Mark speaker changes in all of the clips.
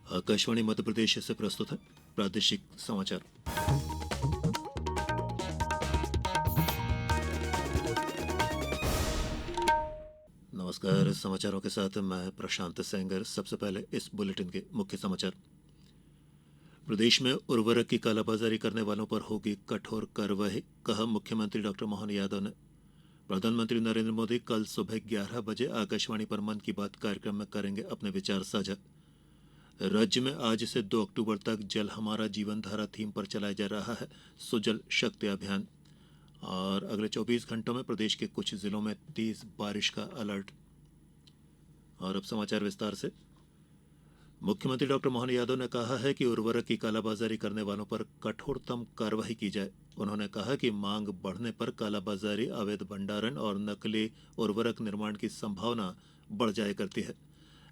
Speaker 1: आकाशवाणी मध्य प्रदेश से प्रस्तुत है प्रादेशिक समाचार। नमस्कार, समाचारों के साथ मैं प्रशांत सेंगर। सबसे पहले इस बुलेटिन के मुख्य समाचार। प्रदेश में उर्वरक की कालाबाजारी करने वालों पर होगी कठोर कार्रवाई, कहा मुख्यमंत्री डॉक्टर मोहन यादव ने। प्रधानमंत्री नरेंद्र मोदी कल सुबह 11 बजे आकाशवाणी पर मन की बात कार्यक्रम में करेंगे अपने विचार साझा। राज्य में आज से 2 अक्टूबर तक जल हमारा जीवन धारा थीम पर चलाया जा रहा है सुजल शक्ति अभियान। और अगले 24 घंटों में प्रदेश के कुछ जिलों में तेज बारिश का अलर्ट। और अब समाचार विस्तार से। मुख्यमंत्री डॉक्टर मोहन यादव ने कहा है कि उर्वरक की कालाबाजारी करने वालों पर कठोरतम कार्रवाई की जाए। उन्होंने कहा कि मांग बढ़ने पर कालाबाजारी, अवैध भंडारण और नकली उर्वरक निर्माण की संभावना बढ़ जाया करती है।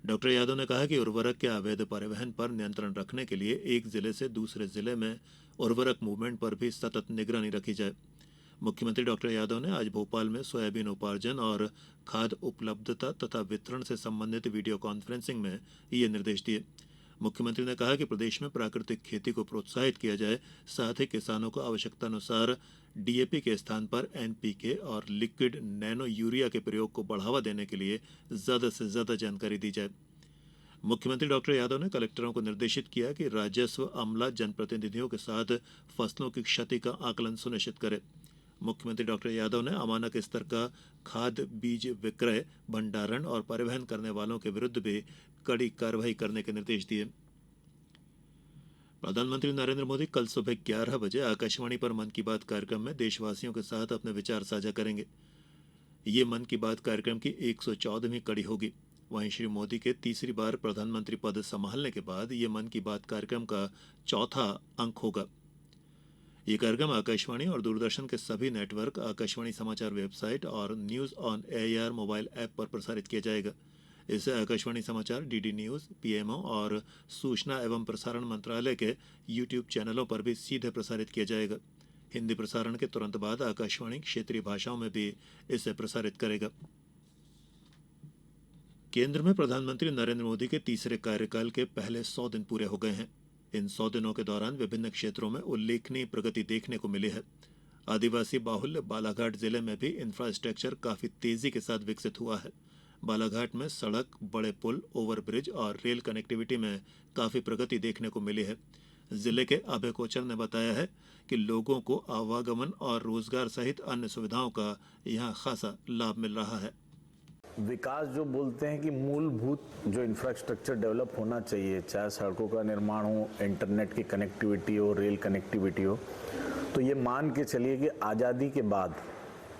Speaker 1: डॉक्टर यादव ने कहा कि उर्वरक के अवैध परिवहन पर नियंत्रण रखने के लिए एक जिले से दूसरे जिले में उर्वरक मूवमेंट पर भी सतत निगरानी रखी जाए। मुख्यमंत्री डॉक्टर यादव ने आज भोपाल में सोयाबीन उपार्जन और खाद उपलब्धता तथा वितरण से संबंधित वीडियो कॉन्फ्रेंसिंग में ये निर्देश दिए। मुख्यमंत्री ने कहा कि प्रदेश में प्राकृतिक खेती को प्रोत्साहित किया जाए, साथ ही किसानों को आवश्यकतानुसार डीएपी के स्थान पर एनपीके और लिक्विड नैनो यूरिया के प्रयोग को बढ़ावा देने के लिए ज्यादा से ज्यादा जानकारी दी जाए। मुख्यमंत्री डॉक्टर यादव ने कलेक्टरों को निर्देशित किया कि राजस्व अमला जनप्रतिनिधियों के साथ फसलों की क्षति का आकलन सुनिश्चित करे। मुख्यमंत्री डॉक्टर यादव ने अमानक स्तर का खाद बीज विक्रय, भंडारण और परिवहन करने वालों के विरुद्ध भी कड़ी कार्रवाई करने के निर्देश दिए। प्रधानमंत्री नरेंद्र मोदी कल सुबह 11 बजे आकाशवाणी पर मन की बात कार्यक्रम में देशवासियों के साथ अपने विचार साझा करेंगे। ये मन की बात कार्यक्रम की 114वीं कड़ी होगी। वहीं श्री मोदी के तीसरी बार प्रधानमंत्री पद संभालने के बाद ये मन की बात कार्यक्रम का चौथा अंक होगा। ये कार्यक्रम आकाशवाणी और दूरदर्शन के सभी नेटवर्क, आकाशवाणी समाचार वेबसाइट और news on AIR mobile app पर प्रसारित किया जाएगा। इसे आकाशवाणी समाचार, डीडी न्यूज, पीएमओ और सूचना एवं प्रसारण मंत्रालय के यूट्यूब चैनलों पर भी सीधे प्रसारित किया जाएगा। हिंदी प्रसारण के तुरंत बाद आकाशवाणी क्षेत्रीय भाषाओं में भी इसे प्रसारित करेगा। केंद्र में प्रधानमंत्री नरेंद्र मोदी के तीसरे कार्यकाल के पहले 100 दिन पूरे हो गए हैं। इन 100 दिनों के दौरान विभिन्न क्षेत्रों में उल्लेखनीय प्रगति देखने को मिली है। आदिवासी बाहुल्य बालाघाट जिले में भी इंफ्रास्ट्रक्चर काफी तेजी के साथ विकसित हुआ है। बालाघाट में सड़क, बड़े पुल, ओवरब्रिज और रेल कनेक्टिविटी में काफी प्रगति देखने को मिली है। जिले के अभय कोचर ने बताया है कि लोगों को आवागमन और रोजगार सहित अन्य सुविधाओं का यहाँ खासा लाभ मिल रहा है।
Speaker 2: विकास जो बोलते हैं कि मूलभूत जो इंफ्रास्ट्रक्चर डेवलप होना चाहिए, चाहे सड़कों का निर्माण हो, इंटरनेट की कनेक्टिविटी हो, रेल कनेक्टिविटी हो, तो ये मान के चलिए कि आज़ादी के बाद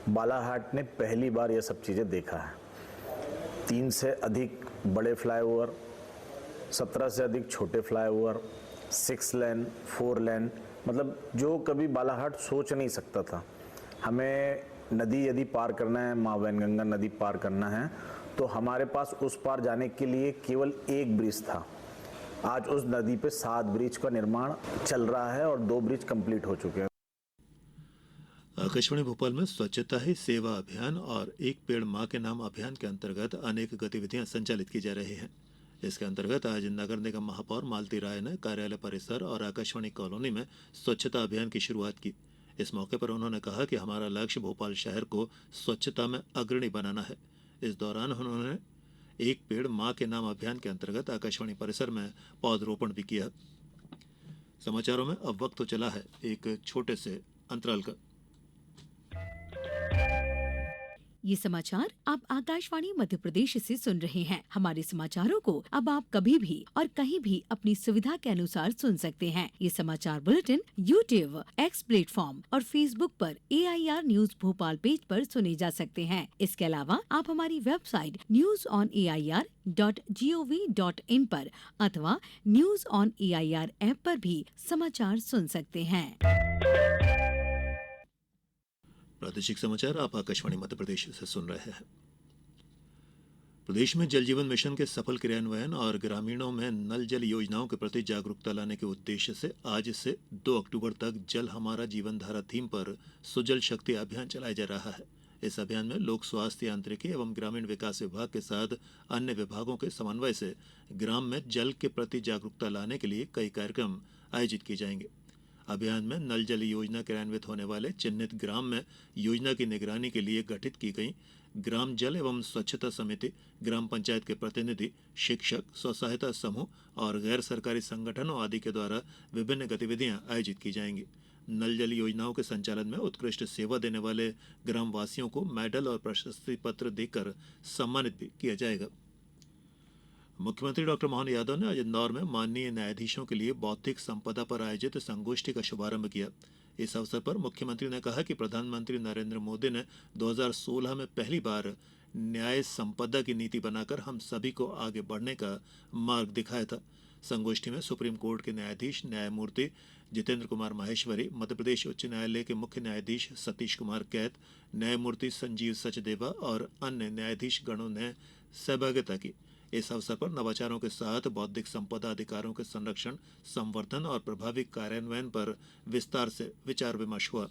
Speaker 2: बालाघाट ने पहली बार ये सब चीज़ें देखा है। 3 से अधिक बड़े फ्लाईओवर, 17 से अधिक छोटे फ्लाईओवर, 6 लेन, 4 लेन, मतलब जो कभी बालाघाट सोच नहीं सकता था। हमें नदी यदि पार करना है, माँ वैनगंगा नदी पार करना है, तो हमारे पास उस पार जाने के लिए केवल एक ब्रिज था। आज उस नदी पे 7 ब्रिज का निर्माण चल रहा है और 2 ब्रिज कंप्लीट हो चुके हैं।
Speaker 1: आकाशवाणी भोपाल में स्वच्छता ही सेवा अभियान और एक पेड़ मां के नाम अभियान के अंतर्गत अनेक गतिविधियां संचालित की जा रही हैं। इसके अंतर्गत आज नगर निगम महापौर मालती राय ने कार्यालय परिसर और आकाशवाणी कॉलोनी में स्वच्छता अभियान की शुरुआत की। इस मौके पर उन्होंने कहा कि हमारा लक्ष्य भोपाल शहर को स्वच्छता में अग्रणी बनाना है। इस दौरान उन्होंने एक पेड़ मां के नाम अभियान के अंतर्गत आकाशवाणी परिसर में पौधरोपण भी किया। समाचारों में अब वक्त तो चला है एक छोटे से अंतराल का।
Speaker 3: ये समाचार आप आकाशवाणी मध्य प्रदेश से सुन रहे हैं। हमारे समाचारों को अब आप कभी भी और कहीं भी अपनी सुविधा के अनुसार सुन सकते हैं। ये समाचार बुलेटिन YouTube, X प्लेटफॉर्म और Facebook पर AIR न्यूज भोपाल पेज पर सुने जा सकते हैं। इसके अलावा आप हमारी वेबसाइट newsonair.gov.in पर अथवा न्यूज ऑन AIR ऐप पर भी समाचार सुन सकते हैं।
Speaker 1: प्रादेशिक समाचार आप आकाशवाणी मध्य प्रदेश से सुन रहे हैं। प्रदेश में जल जीवन मिशन के सफल क्रियान्वयन और ग्रामीणों में नल जल योजनाओं के प्रति जागरूकता लाने के उद्देश्य से आज से 2 अक्टूबर तक जल हमारा जीवन धारा थीम पर सुजल शक्ति अभियान चलाया जा रहा है। इस अभियान में लोक स्वास्थ्य यांत्रिकी एवं ग्रामीण विकास विभाग के साथ अन्य विभागों के समन्वय से ग्राम में जल के प्रति जागरूकता लाने के लिए कई कार्यक्रम आयोजित किए जाएंगे। अभियान में नल जल योजना क्रियान्वित होने वाले चिन्हित ग्राम में योजना की निगरानी के लिए गठित की गई ग्राम जल एवं स्वच्छता समिति, ग्राम पंचायत के प्रतिनिधि, शिक्षक, स्व सहायता समूह और गैर सरकारी संगठनों आदि के द्वारा विभिन्न गतिविधियां आयोजित की जाएंगी। नल जल योजनाओं के संचालन में उत्कृष्ट सेवा देने वाले ग्रामवासियों को मेडल और प्रशस्ति पत्र देकर सम्मानित भी किया जाएगा। मुख्यमंत्री डॉक्टर मोहन यादव ने आज इंदौर में माननीय न्यायाधीशों के लिए बौद्धिक संपदा पर आयोजित संगोष्ठी का शुभारंभ किया। इस अवसर पर मुख्यमंत्री ने कहा कि प्रधानमंत्री नरेंद्र मोदी ने 2016 में पहली बार न्याय संपदा की नीति बनाकर हम सभी को आगे बढ़ने का मार्ग दिखाया था। संगोष्ठी में सुप्रीम कोर्ट के न्यायाधीश न्यायमूर्ति जितेंद्र कुमार माहेश्वरी, मध्य प्रदेश उच्च न्यायालय के मुख्य न्यायाधीश सतीश कुमार कैत, न्यायमूर्ति संजीव सचदेवा और अन्य न्यायाधीश गणों ने सहभागिता की। इस अवसर पर नवाचारों के साथ बौद्धिक संपदा अधिकारों के संरक्षण, संवर्धन और प्रभावी कार्यान्वयन पर विस्तार से विचार विमर्श हुआ।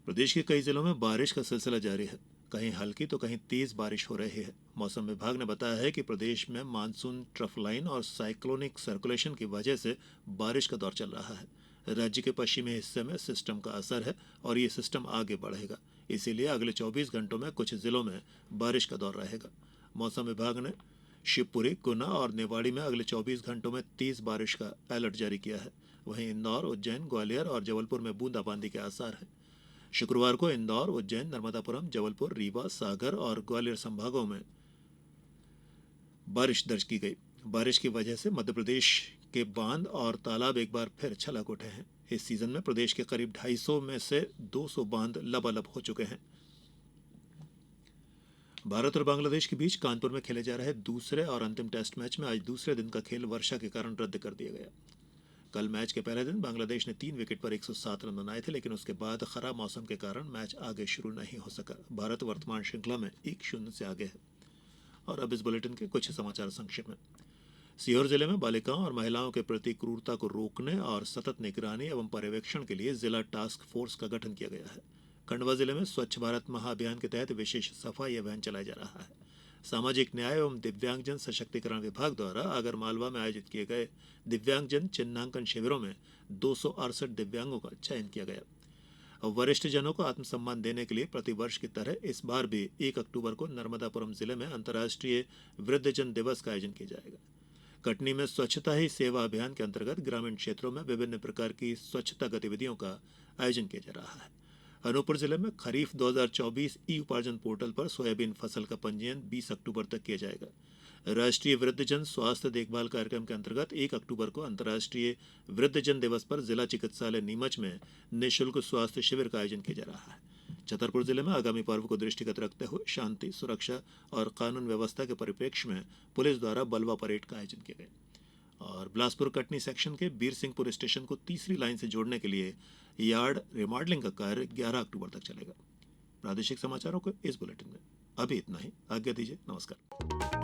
Speaker 1: प्रदेश के कई जिलों में बारिश का सिलसिला जारी है। कहीं हल्की तो कहीं तेज बारिश हो रही है। मौसम विभाग ने बताया है कि प्रदेश में मानसून ट्रफ लाइन और साइक्लोनिक सर्कुलेशन की वजह से बारिश का दौर चल रहा है। राज्य के पश्चिमी हिस्से में सिस्टम का असर है और ये सिस्टम आगे बढ़ेगा, इसीलिए अगले 24 घंटों में कुछ जिलों में बारिश का दौर रहेगा। मौसम विभाग ने शिवपुरी, गुना और निवाड़ी में अगले 24 घंटों में तेज बारिश का अलर्ट जारी किया है। वहीं इंदौर, उज्जैन, ग्वालियर और जबलपुर में बूंदाबांदी के आसार हैं। शुक्रवार को इंदौर, उज्जैन, नर्मदापुरम, जबलपुर, रीवा, सागर और ग्वालियर संभागों में बारिश दर्ज की गई। बारिश की वजह से मध्य प्रदेश के बांध और तालाब एक बार फिर छलक उठे हैं। इस सीजन में प्रदेश के करीब 250 में से 200 बांध लबालब हो चुके हैं। भारत और बांग्लादेश के बीच कानपुर में खेले जा रहे दूसरे और अंतिम टेस्ट मैच में आज दूसरे दिन का खेल वर्षा के कारण रद्द कर दिया गया। कल मैच के पहले दिन बांग्लादेश ने 3 विकेट पर 107 रन बनाए थे, लेकिन उसके बाद खराब मौसम के कारण मैच आगे शुरू नहीं हो सका। भारत वर्तमान श्रृंखला में 1-0 से आगे है। और अब इस बुलेटिन के कुछ समाचार संक्षेप में। सीहोर जिले में बालिकाओं और महिलाओं के प्रति क्रूरता को रोकने और सतत निगरानी एवं पर्यवेक्षण के लिए जिला टास्क फोर्स का गठन किया गया है। खंडवा जिले में स्वच्छ भारत महाअभियान के तहत विशेष सफाई अभियान चलाया जा रहा है। सामाजिक न्याय एवं दिव्यांगजन सशक्तिकरण विभाग द्वारा आगर मालवा में आयोजित किए गए दिव्यांगजन चिन्हांकन शिविरों में 268 दिव्यांगों का चयन किया गया। वरिष्ठ जनों को आत्मसम्मान देने के लिए प्रतिवर्ष की तरह इस बार भी 1 अक्टूबर को नर्मदापुरम जिले में अंतर्राष्ट्रीय वृद्धजन दिवस का आयोजन किया जाएगा। कटनी में स्वच्छता ही सेवा अभियान के अंतर्गत ग्रामीण क्षेत्रों में विभिन्न प्रकार की स्वच्छता गतिविधियों का आयोजन किया जा रहा है। अनूपपुर जिले में खरीफ 2024 ई उपार्जन पोर्टल पर सोयाबीन फसल का पंजीयन 20 अक्टूबर तक किया जाएगा। राष्ट्रीय वृद्धजन स्वास्थ्य देखभाल कार्यक्रम के अंतर्गत 1 अक्टूबर को अंतर्राष्ट्रीय वृद्धजन दिवस पर जिला चिकित्सालय नीमच में निःशुल्क स्वास्थ्य शिविर का आयोजन किया जा रहा है। छतरपुर जिले में आगामी पर्व को दृष्टिगत रखते हुए शांति, सुरक्षा और कानून व्यवस्था के परिप्रेक्ष्य में पुलिस द्वारा बलवा परेड का आयोजन किया गया। और बिलासपुर कटनी सेक्शन के बीर सिंहपुर स्टेशन को तीसरी लाइन से जोड़ने के लिए यार्ड रिमॉडलिंग का कार्य 11 अक्टूबर तक चलेगा। प्रादेशिक समाचारों को इस बुलेटिन में अभी इतना ही। आज्ञा दीजिए। नमस्कार।